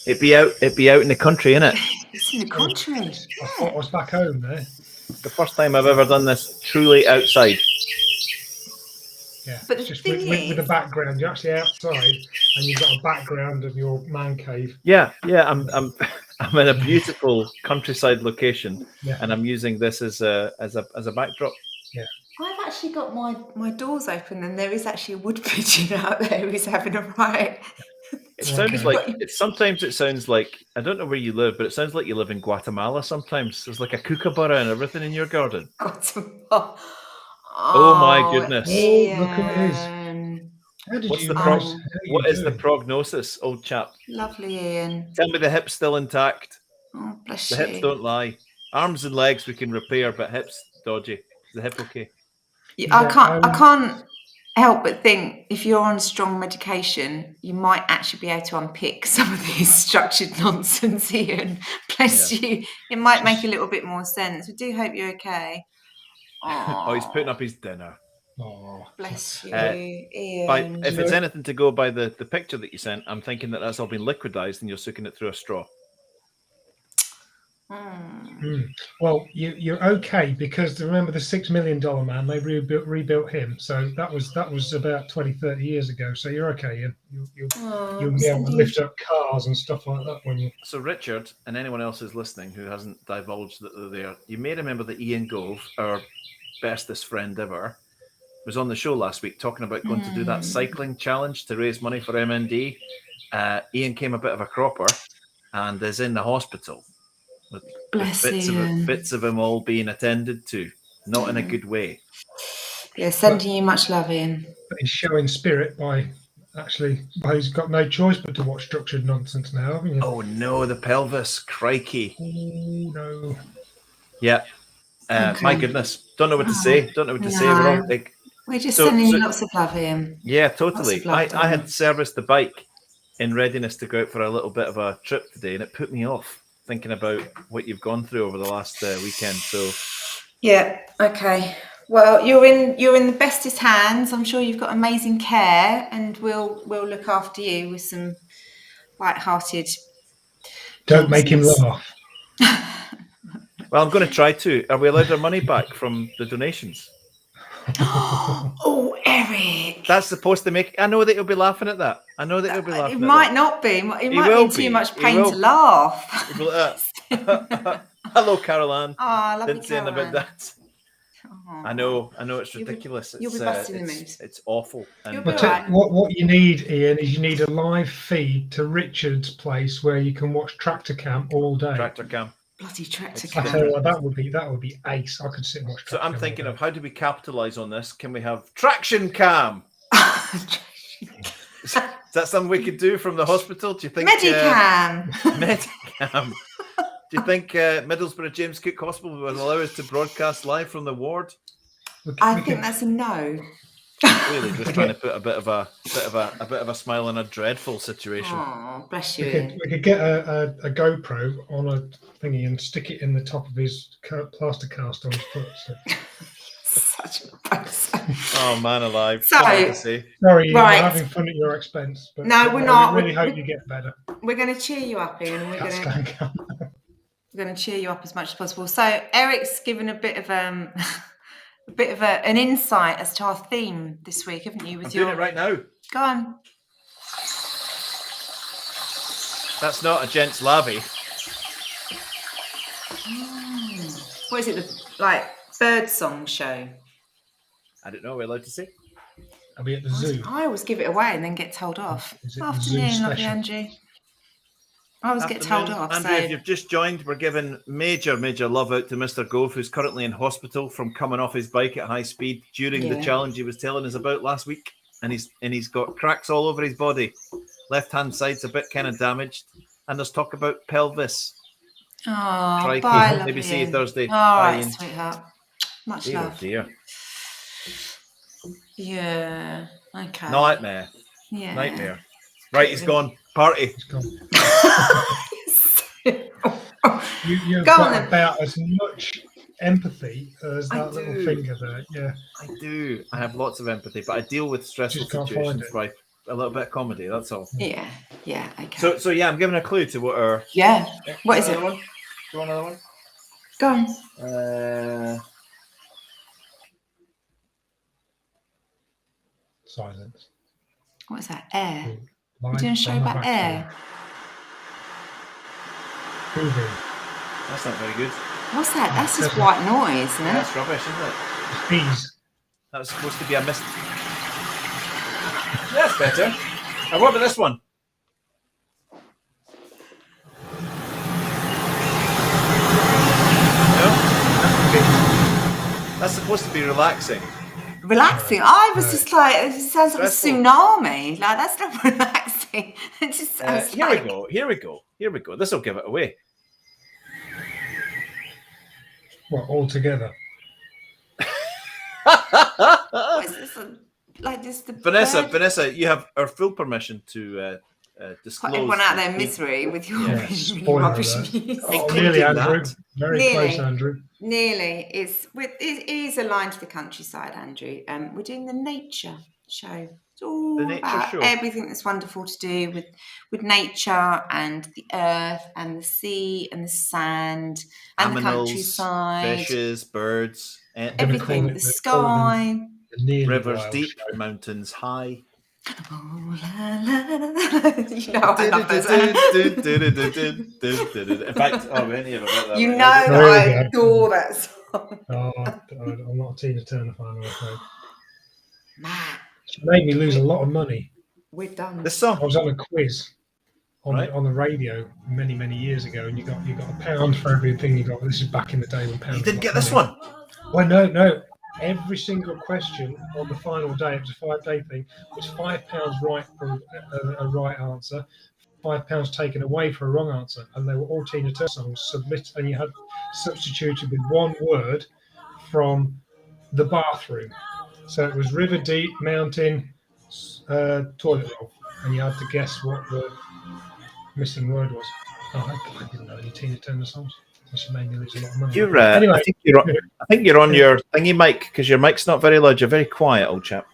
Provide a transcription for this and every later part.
It'd be out in the country, innit? It's in the country. I thought I was back home there. The first time I've ever done this truly outside. Yeah, But it's the just thing with the is- background. You're actually outside, and you've got a background of your man cave. Yeah. I'm in a beautiful countryside location, Yeah. and I'm using this as a backdrop. I've actually got my doors open, and there is actually a wood pigeon out there who's having a right. It sounds Okay. like sometimes it sounds like, I don't know where you live, but it sounds like you live in Guatemala sometimes. There's like a kookaburra and everything in your garden. Oh my goodness. Oh, look who it is. Ian. How did What's you the manage? prog- How are What you is the doing? prognosis, old chap? Lovely, Ian. Tell me the hip's still intact. Oh, bless The you. hips don't lie. Arms and legs we can repair, but hips dodgy. Is the hip okay? I can't help but think if you're on strong medication, you might actually be able to unpick some of this structured nonsense, Ian. Bless you. It might make a little bit more sense. We do hope you're okay. Oh, he's putting up his dinner. Oh, Bless you, Ian. If it's anything to go by the picture that you sent, I'm thinking that that's all been liquidized and you're sucking it through a straw. Well, you're okay because remember the $6 million man, they rebuilt him. So that was about 20, 30 years ago. So you're okay. You'll be able to lift up cars and stuff like that when you. So Richard and anyone else who's listening who hasn't divulged that they're there, you may remember that Ian Gove, our bestest friend ever, was on the show last week talking about going to do that cycling challenge to raise money for MND. Ian came a bit of a cropper and is in the hospital. With bits of him all being attended to, not in a good way. Yeah, sending you much love, Ian. But he's showing spirit by he's got no choice but to watch structured nonsense now, haven't you? Oh no, the pelvis, crikey! Oh no. Yeah, my goodness, don't know what to say. We're all like, we're just sending you lots of love, Ian. Yeah, totally. I had serviced the bike in readiness to go out for a little bit of a trip today, and it put me off thinking about what you've gone through over the last weekend. So yeah, okay. Well, you're in the bestest hands. I'm sure you've got amazing care, and we'll look after you with some light-hearted. Don't make him laugh. Well, I'm going to try to. Are we allowed our money back from the donations? Oh, Eric! That's supposed to make. I know that you'll be laughing at that. It might not be. It might be too much pain to laugh. Hello, Caroline. Oh, I love Didn't say anything about that. Oh. I know. It's ridiculous. You'll be busting the mood. It's awful. You'll And be right. What you need, Ian, is you need a live feed to Richard's place where you can watch Tractor Cam all day. Tractor Cam. Bloody Tractor I Cam. tell you what, that would be ace. I could sit and watch. So I'm thinking of how do we capitalize on this? Can we have Traction Cam? Is that something we could do from the hospital? Do you think? Medicam. Medicam. Do you think Middlesbrough James Cook Hospital will allow us to broadcast live from the ward? I think that's a no. Really, just trying to put a bit of a smile on a dreadful situation. Oh, bless you. We could get a GoPro on a thingy and stick it in the top of his plaster cast on his foot. So. Such a person. Oh man, alive! So, sorry, Ian, we're having fun at your expense. But no, we're not. We really hope you get better. We're going to cheer you up, Ian, and we're going to cheer you up as much as possible. So, Eric's given a bit of an insight as to our theme this week, haven't you? I'm doing it right now. Go on. That's not a gents lavvy. What is it? The bird song show? I don't know. We're allowed to say. I'll be at the zoo. I always give it away and then get told off. Is it the Afternoon, zoo lovely special? Andrew. I always get told off. Andrew, if you've just joined, we're giving major love out to Mr. Gove, who's currently in hospital from coming off his bike at high speed during the challenge he was telling us about last week, and he's got cracks all over his body. Left hand side's a bit kind of damaged, and there's talk about pelvis. Oh, Crikey. bye, Maybe see you Thursday. All right, sweetheart. Much love. Oh dear. Yeah. Okay. Nightmare. Yeah. Nightmare. Right, he's gone. Party. He's gone. You've Go got on, about as much empathy as that little do. finger there. Yeah, I do. I have lots of empathy, but I deal with stressful Just can't find situations it. by a little bit of comedy. That's all. Yeah. Okay. So yeah, I'm giving a clue to what our. Yeah. What is Do you it? want another one? Go on. silence. What is that? Air. Live We're doing a show from the about factory. air. Moving. That's not very good. What's that? That's just white noise, isn't it? That's rubbish, isn't it? Bees. That was supposed to be a mist. That's better. And what about this one? No? That's supposed to be relaxing. Relaxing. I was just like, it sounds like Stressful. a tsunami. Like, that's not relaxing. It just sounds Here like... we go. This will give it away. What, all together? What is this? Like just the bird? Vanessa, you have our full permission to disclose. Put everyone out of their misery with your Yeah. really Spoiler rubbish alert. music. Oh, nearly, Andrew. that. Very Nearly. close, Andrew. Nearly. It is aligned to the countryside, Andrew. We're doing the nature show. It's all The nature about show. everything that's wonderful to do with nature and the earth and the sea and the sand and the Animals, countryside. fishes, birds, Everything. The sky. The nearly rivers wild deep, show. mountains high. Oh, la, la, la, la. You know I love those. In fact, any of it. You know There we I go. adore that song. Oh, I'm not a Tina Turner fan, I'm afraid. Matt, She made me lose a lot of money. we're done. This song. I was on a quiz Right. on the radio many years ago, and you got £1 for everything you got. This is back in the day when pounds. You didn't were get this money. one. Well, no. Every single question on the final day, it was a 5-day thing, was £5 right for a right answer, £5 taken away for a wrong answer, and they were all Tina Turner songs and you had substituted with one word from the bathroom. So it was river deep, mountain, toilet roll, and you had to guess what the missing word was. Oh, I didn't know any Tina Turner songs. She made me lose a lot of money. Anyway, I think you're on your thingy mic because your mic's not very loud. You're very quiet, old chap.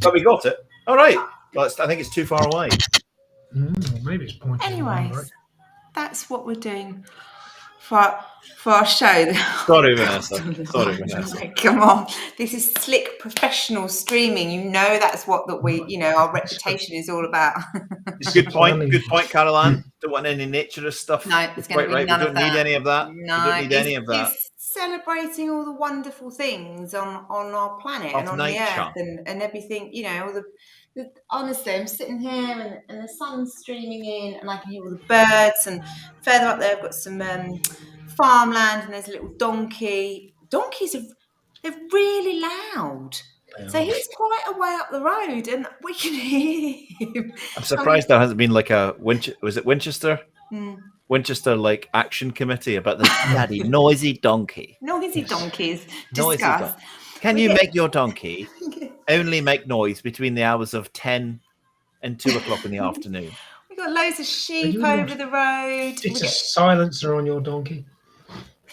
But we got it. All right. Well, I think it's too far away. Maybe it's pointing. Anyways, that's what we're doing for our show. Sorry, Vanessa. Come on, this is slick professional streaming. You know that's what our reputation is all about. Good point, Carol Ann. Don't want any naturist stuff. No, it's going to be none of that. We don't need any of that. No, we don't need any of that. It's celebrating all the wonderful things on our planet Of and on nature. the earth and everything. All the honestly, I'm sitting here and the sun's streaming in, and I can hear all the birds. And further up there, I've got some farmland, and there's a little donkey. Donkeys they're really loud. So he's quite a way up the road, and we can hear him. I'm surprised there hasn't been like a was it Winchester? Winchester like action committee about the bloody noisy donkey. Noisy donkeys. Noisy Discuss. Can you make your donkey only make noise between the hours of 10 and 2 o'clock in the afternoon? We've got loads of sheep over the road. It's a silencer on your donkey.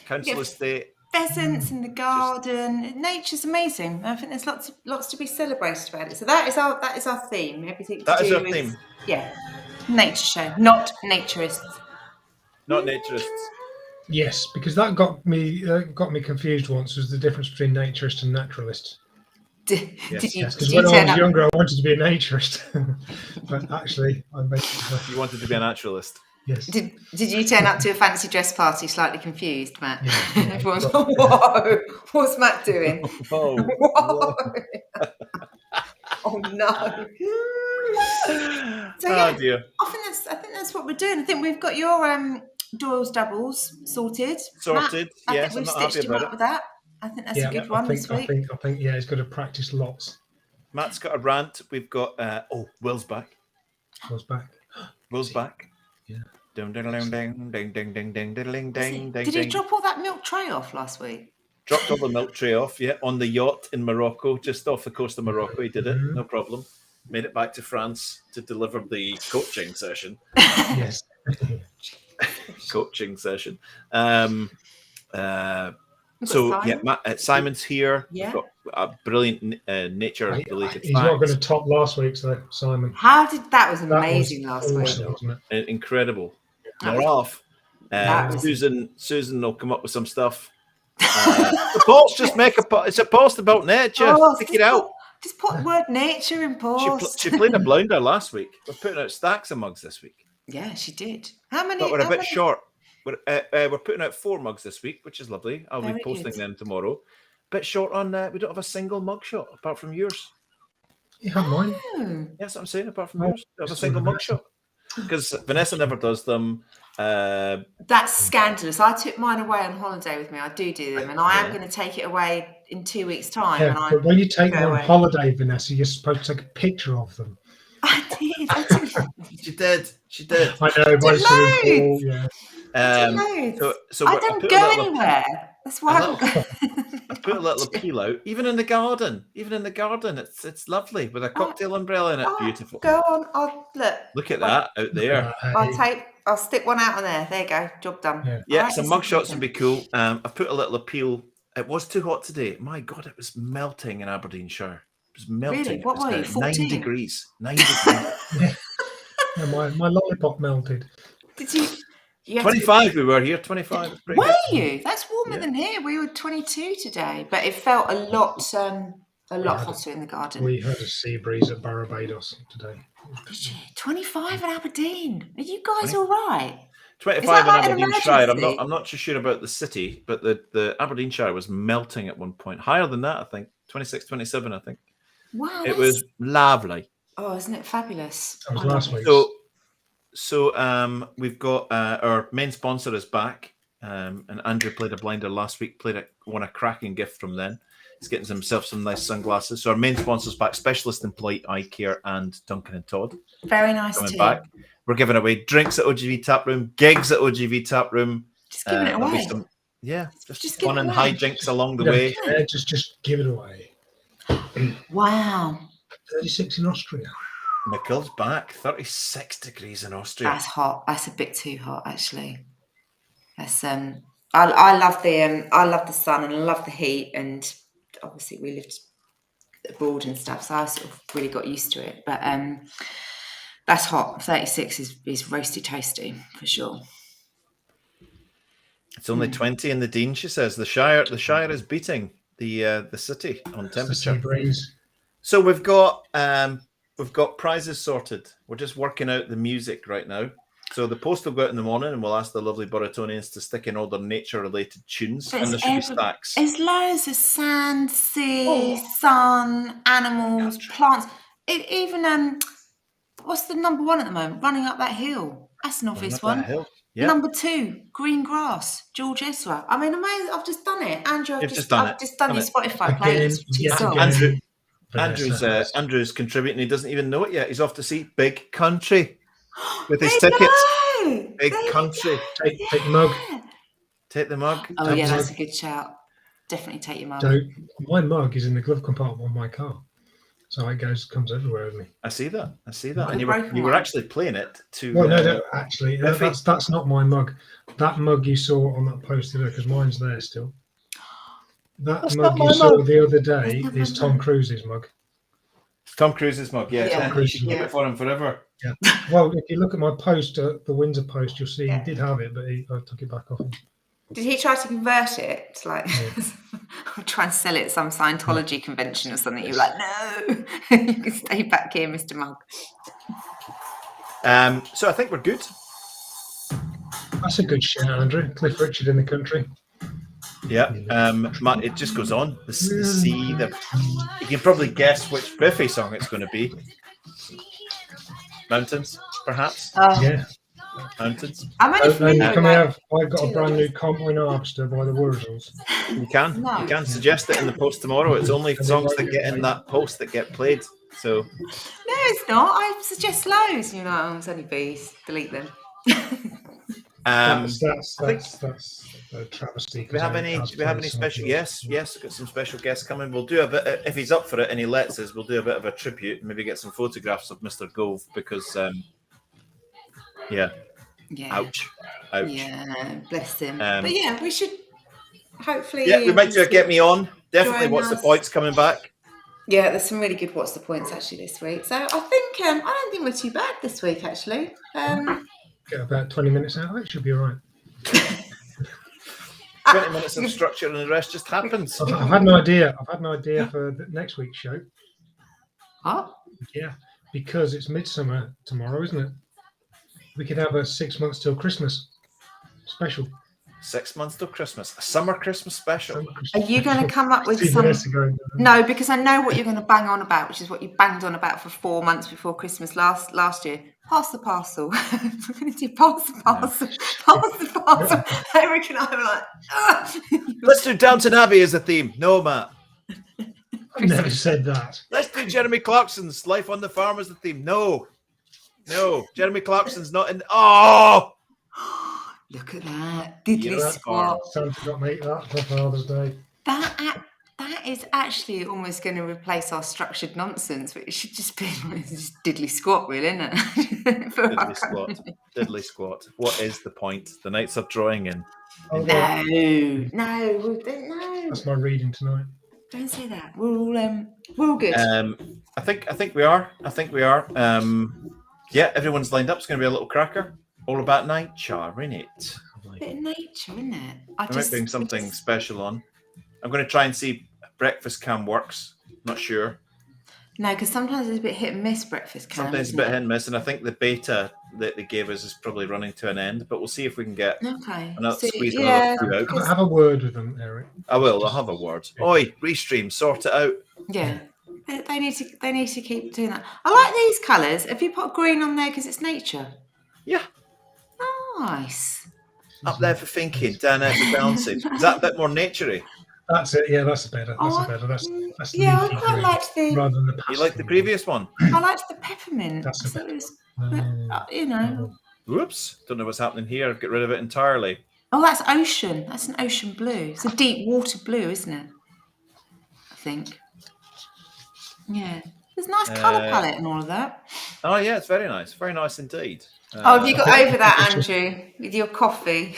Council estate. Pheasants in the garden. Nature's amazing. I think there's lots to be celebrated about it. So that is our theme. Everything to That is do our with theme. Yeah, nature show, not naturists. Not naturists. Yes, because that got me confused once. Was the difference between naturist and naturalist? Did Because you when I turn was up? younger, I wanted to be a naturist, but actually, I basically You wanted to be a naturalist. yes. Did you turn up to a fancy dress party slightly confused, Matt? Yeah. Everyone's like, whoa, what's Matt doing? Oh, Whoa. Oh no. So yeah, dear. I think that's what we're doing. I think we've got your Doyle's doubles sorted. Sorted. Matt, Yes, I I'm think not we've happy stitched him about up it. with that. I think that's a good one this week. I think he's got to practice lots. Matt's got a rant. We've got Will's back. Will's back. Will's back. Yeah. Ding ding ding ding ding ding ding ding ding ding. Did he drop all that milk tray off last week? Dropped all the milk tray off, on the yacht in Morocco, just off the coast of Morocco. He did it, no problem. Made it back to France to deliver the coaching session. Yes. Coaching session. So Simon's here. Yeah. We've got a brilliant nature-related He's not going to facts. top last week's though, Simon. That was amazing last week. Awesome, wasn't it? Incredible. That We're off. that was- Susan will come up with some stuff. The post, just make it's a post about nature. Stick it out. Just put the word nature in post. She played a blinder last week. We're putting out stacks of mugs this week. Yeah, she did. How many? But we're a bit short. We're putting out 4 mugs this week, which is lovely. I'll be posting them tomorrow. Bit short on we don't have a single mug shot apart from yours. You have mine. Oh. Yes, I'm saying apart from yours. We don't have a single mug shot. Because Vanessa never does them. That's scandalous. I took mine away on holiday with me. I do them, and I am going to take it away in 2 weeks' time. Yeah, but when you take them on holiday, Vanessa, you're supposed to take a picture of them. I did. She did. I know, but it's really cool. Yeah. So I don't go anywhere. That's why I put a little appeal out. Even in the garden, it's lovely with a cocktail umbrella in it. Beautiful. Go on. I'll look at that out there. I'll stick one out on there. There you go. Job done. Yeah, some mug shots would be cool. I've put a little appeal. It was too hot today. My God, it was melting in Aberdeenshire. It was melting. Really? What were you? 9 degrees. 9 degrees. Yeah, my lollipop melted. Did you? 25 we were here, 25. Were you? That's warmer than here. We were 22 today, but it felt a lot hotter in the garden. We had a sea breeze at Barbados today. Did you? 25 in Aberdeen. Are you guys all right? 25 in Aberdeenshire. I'm not too sure about the city, but the Aberdeenshire was melting at one point. Higher than that, I think. 26, 27, I think. Wow. It was lovely. Oh, isn't it fabulous? That was last week. So we've got our main sponsor is back, and Andrew played a blinder last week. Won a cracking gift from them. He's getting himself some nice sunglasses. So our main sponsor's back: Specialist Employee Eye Care and Duncan and Todd. Very nice coming back. We're giving away drinks at OGV Tap Room, gigs at OGV Tap Room. Just giving it away. Just fun and hijinks along the way. Yeah, just give it away. Wow. 36 in Austria. Michael's back. 36 degrees in Austria. That's hot. That's a bit too hot, actually. That's I love the sun and I love the heat, and obviously we lived abroad and stuff, so I sort of really got used to it. But that's hot. 36 is roasty toasty for sure. It's only 20 in the Dean, she says. The Shire is beating the city on temperature. So we've got prizes sorted. We're just working out the music right now. So the post will go out in the morning, and we'll ask the lovely Burritonians to stick in all their nature-related tunes, and there should be stacks. There's loads of sand, sea, sun, animals, plants. Even what's the number one at the moment? Running up that hill. That's an obvious one. Yeah. Number 2, green grass, George Ezra. I mean, amazing. I've just done it, Andrew. I've just done your Spotify playlist. Andrew's contributing. He doesn't even know it yet. He's off to see Big Country with his tickets. Big Country. Take the mug. Take the mug. Oh yeah, that's a good shout. Definitely take your mug. So my mug is in the glove compartment of my car, so it comes everywhere with me. I see that. And you were actually playing it to. Well, no, actually, that's not my mug. That mug you saw on that poster there, because mine's there still. That mug you saw the other day is Tom Cruise's mug. Tom Cruise's mug, yeah. You should keep it for him forever. Yeah. Well, if you look at my post, the Windsor post, you'll see he did have it, but I took it back off him. Did he try to convert it to try and sell it at some Scientology convention or something? You're like, no, you can stay back here, Mr. Mug. So I think we're good. That's a good shout, Andrew. Cliff Richard in the country. Yeah, it just goes on. The sea. You can probably guess which Biffy song it's going to be. Mountains, perhaps. Yeah. Mountains. I've got a brand new Comboy Arbster by the Wurzels. You can suggest it in the post tomorrow. It's only songs that get in that post that get played. So. No, it's not. I suggest loads. You're like, it's only bees. Delete them. That's a travesty. Do we have any special? Yes, we've got some special guests coming. We'll do a bit if he's up for it and he lets us. We'll do a bit of a tribute and maybe get some photographs of Mr. Gove because, ouch. Yeah, bless him. But yeah, we should hopefully. Yeah, we might get me on. Definitely. What's the points coming back? Yeah, there's some really good what's the points actually this week. So I think I don't think we're too bad this week actually. Get about 20 minutes out of it, should be all right. 20 minutes of structure and the rest just happens. I've had an idea. I've had an idea for the next week's show. What? Yeah, because it's midsummer tomorrow, isn't it? We could have a 6 months till Christmas special. 6 months till Christmas. A summer Christmas special. Are you going to come up with some... No, because I know what you're going to bang on about, which is what you banged on about for 4 months before Christmas last year. Pass the parcel. We're going to do pass the parcel. Pass the parcel. Eric and I were like, ugh. Let's do Downton Abbey as a theme. No, Matt. I've never said that. Let's do Jeremy Clarkson's Life on the Farm as the theme. No. Jeremy Clarkson's not in. Oh! Look at that. Diddly squat. Santa got me that for Father's Day. That is actually almost going to replace our structured nonsense, but it should just be just diddly squat, really, isn't it? Diddly squat. What is the point? The nights are drawing in. No. That's my reading tonight. Don't say that. We're all good. I think we are. Yeah, everyone's lined up. It's going to be a little cracker. All about nature, innit? A bit of nature, isn't it? I might bring something special on. I'm going to try and see breakfast cam works. Not sure. No, because sometimes it's a bit hit and miss breakfast cam. Sometimes it's a bit hit and miss, and I think the beta that they gave us is probably running to an end. But we'll see if we can get squeeze another few out. Have a word with them, Eric. I will. I'll have a word. Oi, restream, sort it out. Yeah, they need to keep doing that. I like these colours. Have you put green on there because it's nature? Yeah. Nice. Up there for thinking, down there for bouncing. Is that a bit more naturey? That's it. Yeah, that's better. That's yeah, I quite liked the. Rather than the. You like the previous one? I liked the peppermint. That's a better. You know. Whoops! Don't know what's happening here. I've got rid of it entirely. Oh, that's ocean. That's an ocean blue. It's a deep water blue, isn't it? I think. Yeah. There's a nice colour palette and all of that. Oh yeah, it's very nice. Very nice indeed. Have you got over that, Andrew, with your coffee?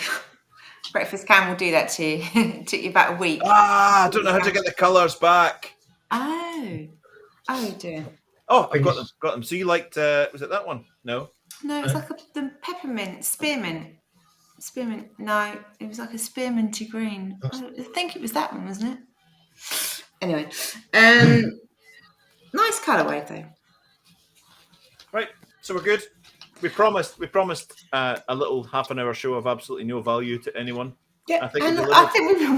Breakfast cam will do that to you. It took you about a week. I don't know how to get the colours back. Oh dear. Oh, I've got them. So you liked, was it that one? No, it's like the peppermint, spearmint. No, it was like a spearminty green. I think it was that one, wasn't it? Anyway, nice colourway though. Right, so we're good. We promised a little half an hour show of absolutely no value to anyone. Yeah, I think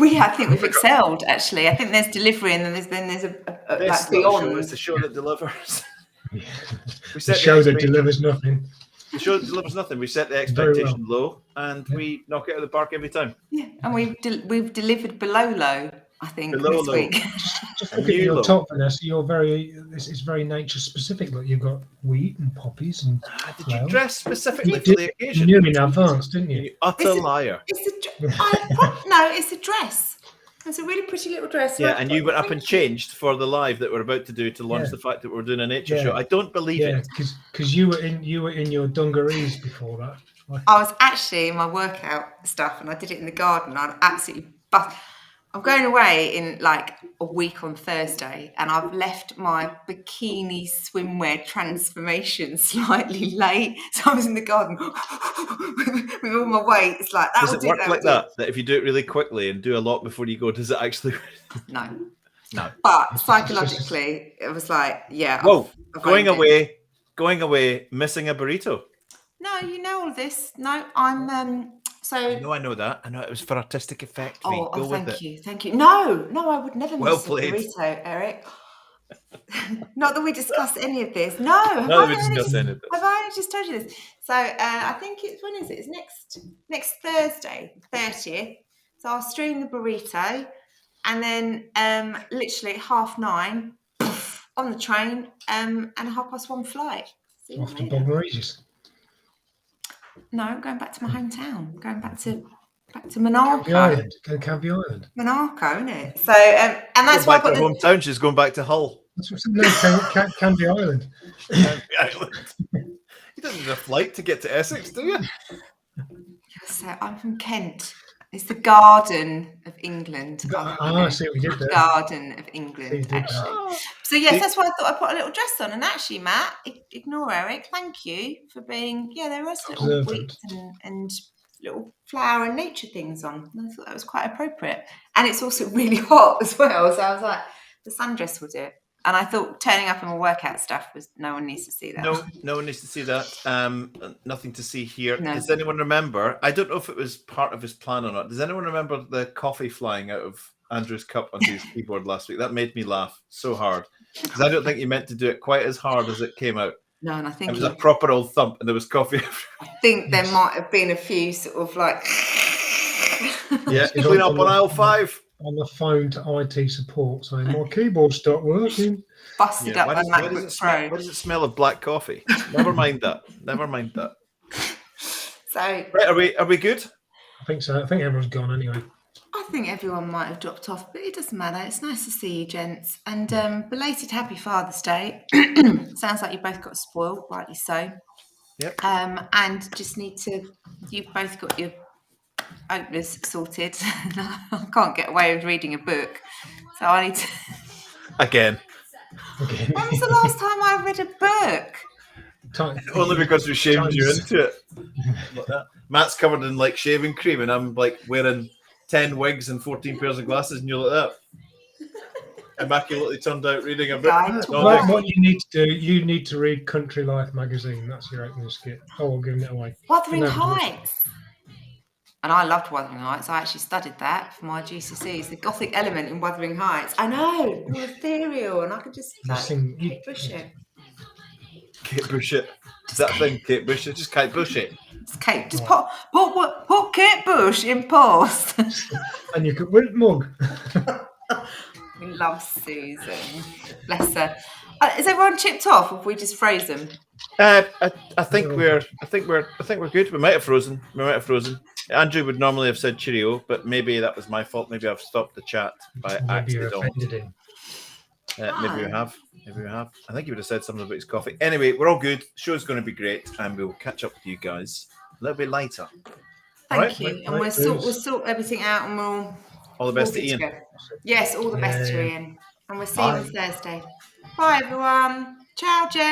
we've excelled actually. I think there's delivery and then there's a like beyond. Show is the show that delivers. The show that delivers nothing. The show that delivers nothing. We set the expectation low and we knock it out of the park every time. Yeah, and we've delivered below low. I think below this week. Just look at your top, Vanessa. This is very nature specific. Look, you've got wheat and poppies and. Did you dress specifically for the occasion? You knew in advance, didn't you? You utter liar. It's a dress. It's a really pretty little dress. Yeah, and you went up and changed for the live that we're about to do to launch the fact that we're doing a nature show. I don't believe it. Because you were in your dungarees before that. I was actually in my workout stuff, and I did it in the garden. I'm absolutely I'm going away in like a week on Thursday, and I've left my bikini swimwear transformation slightly late. So I was in the garden with all my weight. It's like, does it work like that? That if you do it really quickly and do a lot before you go, does it actually? No. But psychologically, it was like, yeah. Whoa, going away, missing a burrito. No, you know all this. No, I'm so. I know that. I know it was for artistic effect. Thank you. No, I would never miss a burrito, Eric. Not that we discussed any of this. No, have I just told you this? So I think when is it? It's next Thursday, 30th. So I'll stream the burrito, and then literally at 9:30 on the train, and a 1:30 flight. Off to Bob Maurice's. No, I'm going back to my hometown. I'm going back to Monaco. Canvey Island. Monaco, isn't it? So, and that's why I got the hometown. She's going back to Hull. That's what's Canvey Island. Canvey Island. You don't need a flight to get to Essex, do you? So I'm from Kent. It's the Garden of England. I see what you did there. Garden of England, actually. Oh. So yes, that's why I thought I'd put a little dress on. And actually, Matt, ignore Eric. Thank you for being. Yeah, there was little wheat and little flower and nature things on. And I thought that was quite appropriate. And it's also really hot as well. So I was like, the sundress will do it. And I thought turning up in my workout stuff was no one needs to see that. No one needs to see that. Nothing to see here. No. Does anyone remember? I don't know if it was part of his plan or not. Does anyone remember the coffee flying out of Andrew's cup onto his keyboard last week? That made me laugh so hard because I don't think he meant to do it quite as hard as it came out. No, and I think it was a proper old thump, and there was coffee. I think there might have been a few sort of like. Yeah, clean up on aisle 5. On the phone to IT support saying my keyboard stopped working. Busted up my MacBook Pro. Why does it smell of black coffee? Never mind that. Never mind that. So right, are we good? I think so. I think everyone's gone anyway. I think everyone might have dropped off, but it doesn't matter. It's nice to see you, gents. And belated Happy Father's Day. Sounds like you both got spoiled, rightly so. Yep. And just need to. You've both got your openers sorted. I can't get away with reading a book, so I need to. Again. When was the last time I read a book? Only because we shamed you into it. Like that. Matt's covered in like shaving cream, and I'm like wearing 10 wigs and 14 pairs of glasses, and you're like that. Immaculately turned out reading a book. What you need to do, you need to read Country Life magazine. That's your opening skit. Oh, we're giving it away. Wuthering Heights. And I loved Wuthering Heights. I actually studied that for my GCSEs. The gothic element in Wuthering Heights. I know, all ethereal, and I could just Kate Bush it. Kate Bush it. Is that thing, Kate Bush it? Just Kate Bush it. It's Kate. Just put Kate Bush in post. And you could win a mug. We love Susan. Bless her. Is everyone chipped off, or have we just froze them? I think we're good. We might have frozen. Andrew would normally have said cheerio, but maybe that was my fault. Maybe I've stopped the chat by accident. Maybe we have. I think he would have said something about his coffee. Anyway, we're all good. Show's going to be great, and we'll catch up with you guys a little bit later. Thank you, and we'll sort everything out, and we'll. All the best to Ian. Yes, all the best to Ian, and we'll see you on Thursday. Bye, everyone. Ciao, Jen.